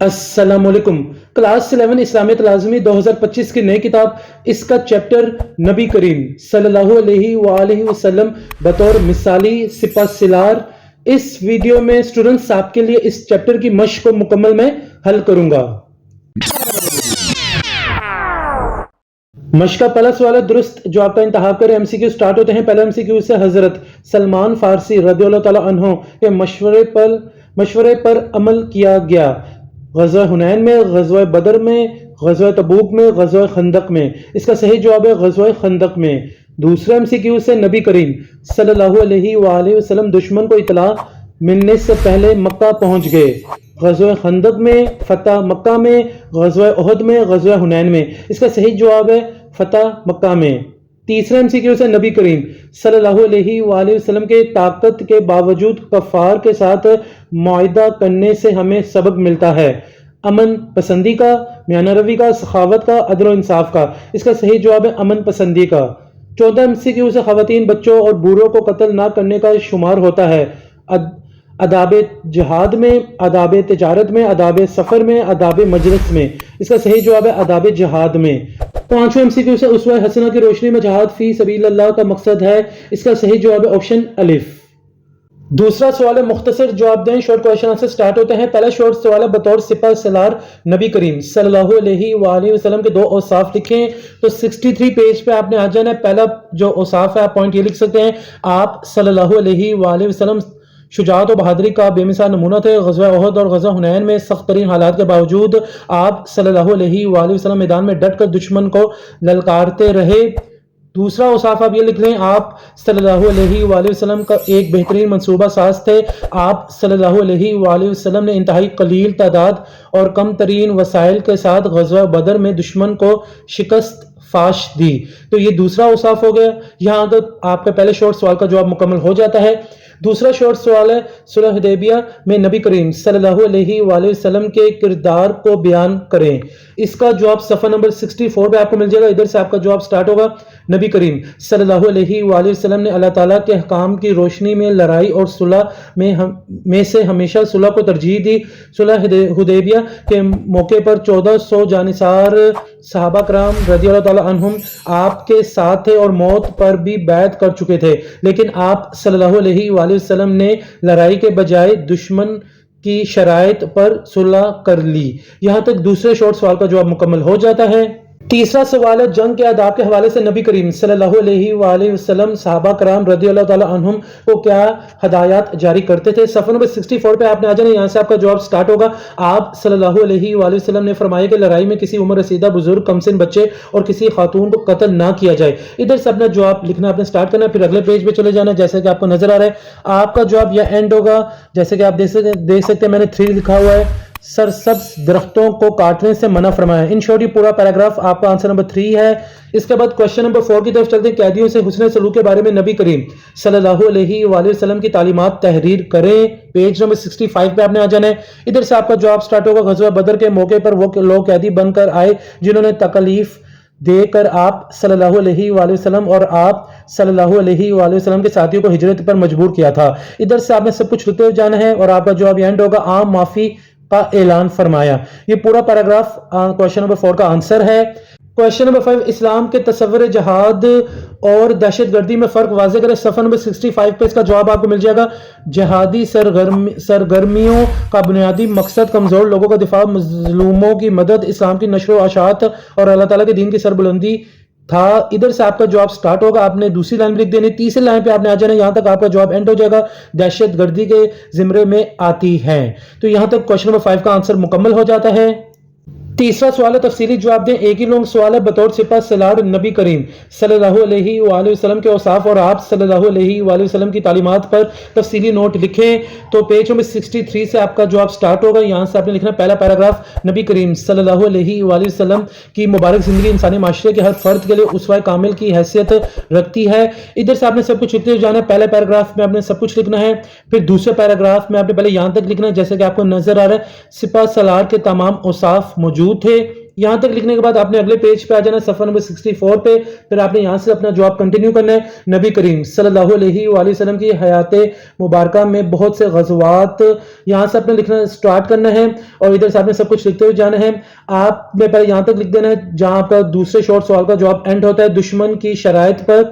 السلام علیکم۔ کلاس 11 اسلامیت لازمی 2025 کی نئی کتاب، اس کا چیپٹر نبی کریم صلی اللہ علیہ وآلہ وسلم بطور مثالی سپہ سالار۔ اس ویڈیو میں اسٹوڈنٹس آپ کے لیے اس چیپٹر کی مشق کو مکمل میں حل کروں گا۔ مشق کا پہلا سوال ہے درست جواب کا انتخاب کریں۔ ایم سی کیو سٹارٹ ہوتے ہیں۔ پہلا ایم سی کیو سے حضرت سلمان فارسی رضی اللہ تعالیٰ عنہ کے مشورے پر عمل کیا گیا۔ غزوہ حنین میں، غزوہ بدر میں، غزوہ تبوک میں، غزوہ خندق میں۔ اس کا صحیح جواب ہے غزوہ خندق میں۔ دوسرا ایم سی کیو سے نبی کریم صلی اللہ علیہ وآلہ وسلم دشمن کو اطلاع ملنے سے پہلے مکہ پہنچ گئے۔ غزوہ خندق میں، فتح مکہ میں، غزوہ احد میں، غزوہ حنین میں۔ اس کا صحیح جواب ہے فتح مکہ میں۔ تیسرا ایم سی کیو سے نبی کریم صلی اللہ علیہ وآلہ وسلم کے طاقت کے باوجود کفار کے ساتھ معاہدہ کرنے سے ہمیں سبق ملتا ہے۔ امن پسندی کا، میانہ روی کا، سخاوت کا، عدل و انصاف کا۔ اس کا صحیح جواب ہے امن پسندی کا۔ چوتھا ایم سی کیو سے خواتین، بچوں اور بوڑھوں کو قتل نہ کرنے کا شمار ہوتا ہے۔ آداب جہاد میں، آداب تجارت میں، آداب سفر میں، آداب مجلس میں۔ اس کا صحیح جواب ہے آداب جہاد میں۔ پانچواں ایم سی کیو سے اسوہ حسنہ کی روشنی میں جہاد فی سبیل اللہ کا مقصد ہے۔ اس کا صحیح جواب ہے آپشن الف۔ دوسرا سوال ہے مختصر جواب دیں، شارٹ کوشچن آنسر سٹارٹ ہوتے ہیں۔ پہلا شارٹ سوال ہے بطور سپہ سالار نبی کریم صلی اللہ علیہ وآلہ وسلم کے دو اوصاف لکھیں۔ تو 63 پیج پہ آپ نے آ جانا ہے۔ پہلا جو اوصاف ہے آپ پوائنٹ یہ لکھ سکتے ہیں، آپ صلی اللہ علیہ وآلہ وسلم شجاعت و بہادری کا بے مثال نمونہ تھے۔ غزوہ احد اور غزوہ حنین میں سخت ترین حالات کے باوجود آپ صلی اللہ علیہ وآلہ وسلم میدان میں ڈٹ کر دشمن کو للکارتے رہے۔ دوسرا اوصاف آپ یہ لکھ لیں، آپ صلی اللہ علیہ وآلہ وسلم کا ایک بہترین منصوبہ ساز تھے۔ آپ صلی اللہ علیہ وآلہ وسلم نے انتہائی قلیل تعداد اور کم ترین وسائل کے ساتھ غزوہ بدر میں دشمن کو شکست فاش دی۔ تو یہ دوسرا اوصاف ہو گیا۔ یہاں تک آپ کا پہلے شارٹ سوال کا جواب مکمل ہو جاتا ہے۔ دوسرا شارٹ سوال ہے صلح حدیبیہ میں نبی کریم صلی اللہ علیہ وآلہ وسلم کے کردار کو بیان کریں۔ اس کا جواب صفحہ نمبر 64 پہ آپ کو مل جائے گا۔ ادھر سے آپ کا جواب سٹارٹ ہوگا۔ نبی کریم صلی اللہ علیہ وآلہ وسلم نے اللہ تعالیٰ کے احکام کی روشنی میں لڑائی اور صلح میں سے ہمیشہ صلح کو ترجیح دی۔ صلح حدیبیہ کے موقع پر 1400 جانثار صحابہ کرام رضی اللہ تعالیٰ عنہم آپ کے ساتھ تھے اور موت پر بھی بیعت کر چکے تھے، لیکن آپ صلی اللہ علیہ وآلہ وسلم نے لڑائی کے بجائے دشمن کی شرائط پر صلح کر لی۔ یہاں تک دوسرے شارٹ سوال کا جواب مکمل ہو جاتا ہے۔ تیسرا سوال ہے جنگ کے آداب کے حوالے سے نبی کریم صلی اللہ علیہ وآلہ وسلم صحابہ کرام رضی اللہ تعالیٰ عنہم کو کیا ہدایات جاری کرتے تھے۔ صفحہ نمبر 64 پہ آپ نے آ جانا، یہاں سے آپ کا جواب سٹارٹ ہوگا۔ آپ صلی اللہ علیہ وآلہ وسلم نے فرمایا کہ لڑائی میں کسی عمر رسیدہ، بزرگ، کمسن بچے اور کسی خاتون کو قتل نہ کیا جائے۔ ادھر سے اپنا جواب لکھنا آپ نے سٹارٹ کرنا ہے، پھر اگلے پیج پہ چلے جانا جیسے کہ آپ کو نظر آ رہا ہے۔ آپ کا جواب یا اینڈ ہوگا، جیسے کہ آپ دیکھ سکتے ہیں میں نے 3 لکھا ہوا ہے۔ سرسبز درختوں کو کاٹنے سے منع فرمایا۔ ان شارٹ یہ پورا پیراگراف آپ کا آنسر نمبر 3 ہے۔ اس کے بعد کوشچن نمبر 4 کی طرف چلتے ہیں۔ قیدیوں سے حسن سلوک کے بارے میں نبی کریم صلی اللہ علیہ وآلہ وسلم کی تعلیمات تحریر کریں۔ پیج نمبر 65 پہ آپ نے آ جانا ہے۔ ادھر سے آپ کا جواب سٹارٹ ہوگا۔ غزوہ بدر کے موقع پر وہ لوگ قیدی بن کر آئے جنہوں نے تکلیف دے کر آپ صلی اللہ علیہ وآلہ وسلم اور آپ صلی اللہ علیہ وآلہ وسلم کے ساتھیوں کو ہجرت پر مجبور کیا تھا۔ ادھر سے آپ نے سب کچھ لکھتے ہوئے جانا ہے اور آپ کا جواب اینڈ ہوگا، عام معافی کا اعلان فرمایا۔ یہ پورا پیراگراف کوشچن نمبر 4 کا آنسر ہے۔ کوشچن نمبر 5 اسلام کے تصور جہاد اور دہشت گردی میں فرق واضح کرے۔ صفحہ نمبر 65 پہ اس کا جواب آپ کو مل جائے گا۔ جہادی سرگرمیوں کا بنیادی مقصد کمزور لوگوں کا دفاع، مظلوموں کی مدد، اسلام کی نشر و اشاعت اور اللہ تعالیٰ کے دین کی سربلندی تھا۔ ادھر سے آپ کا جواب سٹارٹ ہوگا، آپ نے دوسری لائن لکھ دینی، تیسری لائن پہ آپ نے آ جانا، یہاں تک آپ کا جواب اینڈ ہو جائے گا۔ دہشت گردی کے زمرے میں آتی ہے۔ تو یہاں تک کوشچن نمبر 5 کا آنسر مکمل ہو جاتا ہے۔ تیسرا سوال ہے تفصیلی جواب دیں۔ ایک ہی لانگ سوال ہے بطور سپہ سالار نبی کریم صلی اللہ علیہ وآلہ وسلم کے اوصاف اور آپ صلی اللہ علیہ وآلہ وسلم کی تعلیمات پر تفصیلی نوٹ لکھیں۔ تو پیج نمبر 63 سے آپ کا جواب سٹارٹ ہوگا، یہاں سے آپ نے لکھنا پہلا پیراگراف نبی کریم صلی اللہ علیہ وآلہ وسلم کی مبارک زندگی انسانی معاشرے کے ہر فرد کے لیے اسوہ کامل کی حیثیت رکھتی ہے۔ ادھر سے آپ نے سب کچھ لکھتے ہوئے جانا ہے۔ پہلے پیراگراف میں آپ نے سب کچھ لکھنا ہے، پھر دوسرے پیراگراف میں آپ نے پہلے یہاں تک لکھنا ہے جیسے کہ آپ کو نظر آ رہا ہے۔ سپہ سالار کے تمام اوصاف موجود تھے۔ یہاں تک لکھنے کے بعد آپ نے اگلے پیج پہ آ جانا صفحہ نمبر 64 پہ، پھر آپ نے یہاں سے اپنا جواب کنٹینیو کرنا ہے۔ نبی کریم صلی اللہ علیہ وآلہ وسلم کی حیات مبارکہ میں بہت سے غزوات، یہاں سے آپ نے لکھنا سٹارٹ کرنا ہے اور ادھر سے آپ نے سب کچھ لکھتے ہوئے جانا ہے۔ آپ نے پہلے یہاں تک لکھ دینا ہے جہاں آپ کا دوسرے شارٹ سوال کا جواب اینڈ ہوتا ہے، دشمن کی شرائط پر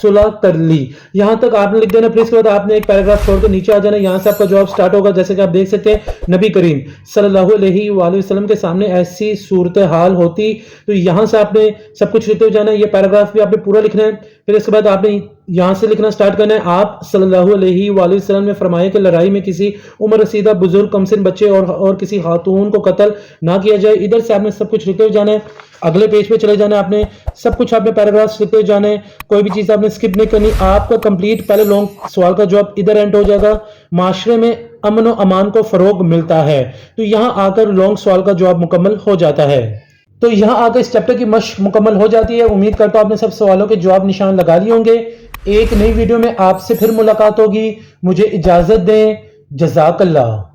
صلح کر لی، یہاں تک آپ نے لکھ دینا۔ پھر اس کے بعد آپ نے ایک پیراگراف چھوڑ کے نیچے آ جانا، یہاں سے آپ کا جواب سٹارٹ ہوگا جیسے کہ آپ دیکھ سکتے ہیں، نبی کریم صلی اللہ علیہ وآلہ وسلم کے سامنے ایسی صورتحال ہوتی، تو یہاں سے آپ نے سب کچھ لکھتے ہوئے جانا ہے۔ یہ پیراگراف بھی آپ نے پورا لکھنا ہے۔ پھر اس کے بعد آپ نے یہاں سے لکھنا سٹارٹ کرنا ہے، آپ صلی اللہ علیہ وآلہ وسلم نے فرمایا کہ لڑائی میں کسی عمر رسیدہ بزرگ، کمسن بچے اور کسی خاتون کو قتل نہ کیا جائے۔ ادھر سے آپ نے سب کچھ لکھتے ہوئے جانا ہے، اگلے پیج پہ چلے جانا ہے، آپ نے سب کچھ آپ نے پیراگراف لکھتے ہوئے جانا ہے، کوئی بھی چیز آپ نے سکپ نہیں کرنی۔ آپ کا کمپلیٹ پہلے لانگ سوال کا جواب ادھر اینڈ ہو جائے گا، معاشرے میں امن و امان کو فروغ ملتا ہے، تو یہاں آ کر لانگ سوال کا جواب مکمل ہو جاتا ہے۔ تو یہاں آ کر اس چیپٹر کی مشق مکمل ہو جاتی ہے۔ امید کرتا ہوں آپ نے سب سوالوں کے جواب نشان لگا لیے ہوں گے۔ ایک نئی ویڈیو میں آپ سے پھر ملاقات ہوگی، مجھے اجازت دیں، جزاک اللہ۔